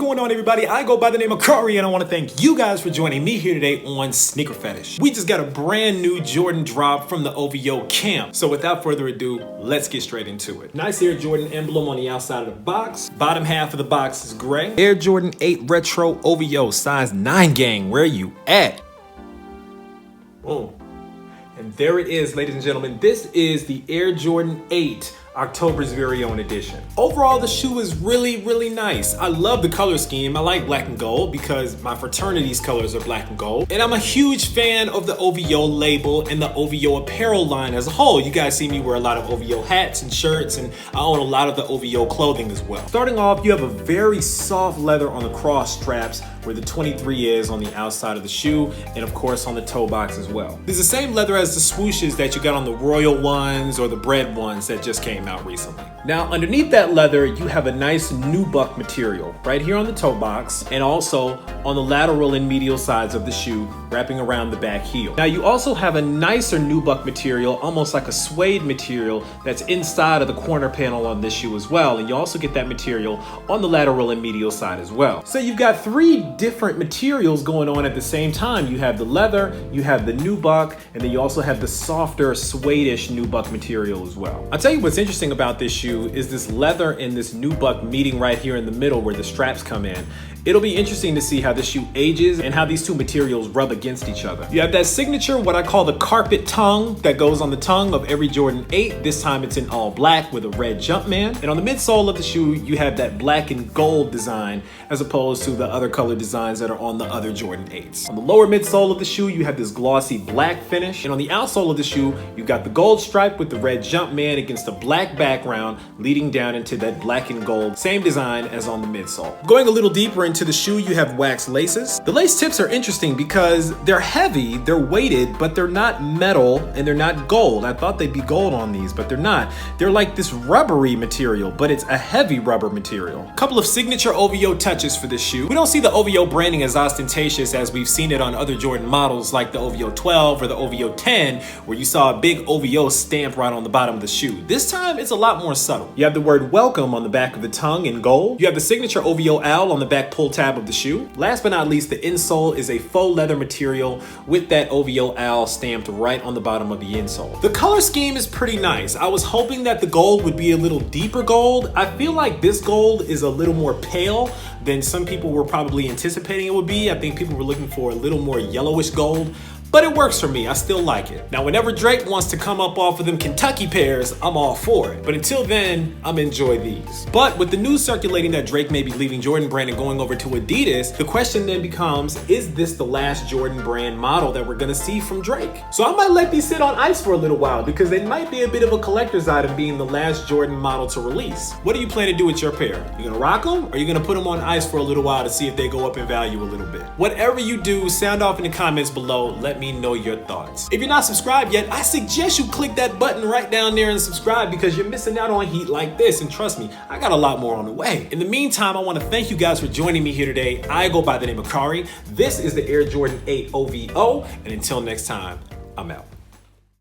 going on, everybody? I go by the name of Curry, and I want to thank you guys for joining me here today on SneakerPhetish. We just got a brand new Jordan drop from the OVO camp. So without further ado, let's get straight into it. Nice Air Jordan emblem on the outside of the box. Bottom half of the box is gray. Air Jordan 8 Retro OVO size 9 gang. Where you at? Oh. And there it is, ladies and gentlemen. This is the Air Jordan 8 October's very own edition. Overall, the shoe is really nice. I love the color scheme. I like black and gold because my fraternity's colors are black and gold. And I'm a huge fan of the OVO label and the OVO apparel line as a whole. You guys see me wear a lot of OVO hats and shirts, and I own a lot of the OVO clothing as well. Starting off, you have a very soft leather on the cross straps where the 23 is on the outside of the shoe, and of course on the toe box as well. There's the same leather as the swooshes that you got on the Royal ones or the bread ones that just came out recently. Now underneath that leather, you have a nice nubuck material right here on the toe box and also on the lateral and medial sides of the shoe wrapping around the back heel. Now you also have a nicer nubuck material, almost like a suede material, that's inside of the corner panel on this shoe as well, and you also get that material on the lateral and medial side as well. So you've got three different materials going on at the same time. You have the leather, you have the nubuck, and then you also have the softer suede-ish nubuck material as well. I'll tell you what's interesting about this shoe is this leather and this nubuck meeting right here in the middle where the straps come in. It'll be interesting to see how the shoe ages and how these two materials rub against each other. You have that signature, what I call the carpet tongue, that goes on the tongue of every Jordan 8. This time it's in all black with a red Jumpman. And on the midsole of the shoe, you have that black and gold design as opposed to the other color designs that are on the other Jordan 8s. On the lower midsole of the shoe, you have this glossy black finish. And on the outsole of the shoe, you've got the gold stripe with the red Jumpman against a black background leading down into that black and gold, same design as on the midsole. Going a little deeper into the shoe, you have wax laces. The lace tips are interesting because they're heavy, they're weighted, but they're not metal and they're not gold. I thought they'd be gold on these, but they're not. They're like this rubbery material, but it's a heavy rubber material. A couple of signature OVO touches for this shoe. We don't see the OVO branding as ostentatious as we've seen it on other Jordan models like the OVO 12 or the OVO 10, where you saw a big OVO stamp right on the bottom of the shoe. This time, it's a lot more subtle. You have the word welcome on the back of the tongue in gold. You have the signature OVO owl on the back pull tab of the shoe. Last but not least, the insole is a faux leather material with that OVO owl stamped right on the bottom of the insole. The color scheme is pretty nice. I was hoping that the gold would be a little deeper gold. I feel like this gold is a little more pale than some people were probably anticipating it would be. I think people were looking for a little more yellowish gold, but it works for me. I still like it. Now, whenever Drake wants to come up off of them Kentucky pairs, I'm all for it. But until then, I'm enjoy these. But with the news circulating that Drake may be leaving Jordan brand and going over to Adidas, the question then becomes, is this the last Jordan brand model that we're gonna see from Drake? So I might let these sit on ice for a little while because they might be a bit of a collector's item being the last Jordan model to release. What do you plan to do with your pair? You gonna rock them, or are you gonna put them on ice for a little while to see if they go up in value a little bit? Whatever you do, sound off in the comments below. Let me know your thoughts. If you're not subscribed yet, I suggest you click that button right down there and subscribe because you're missing out on heat like this. And trust me, I got a lot more on the way. In the meantime, I want to thank you guys for joining me here today. I go by the name of Kari. This is the Air Jordan 8 OVO. And until next time, I'm out.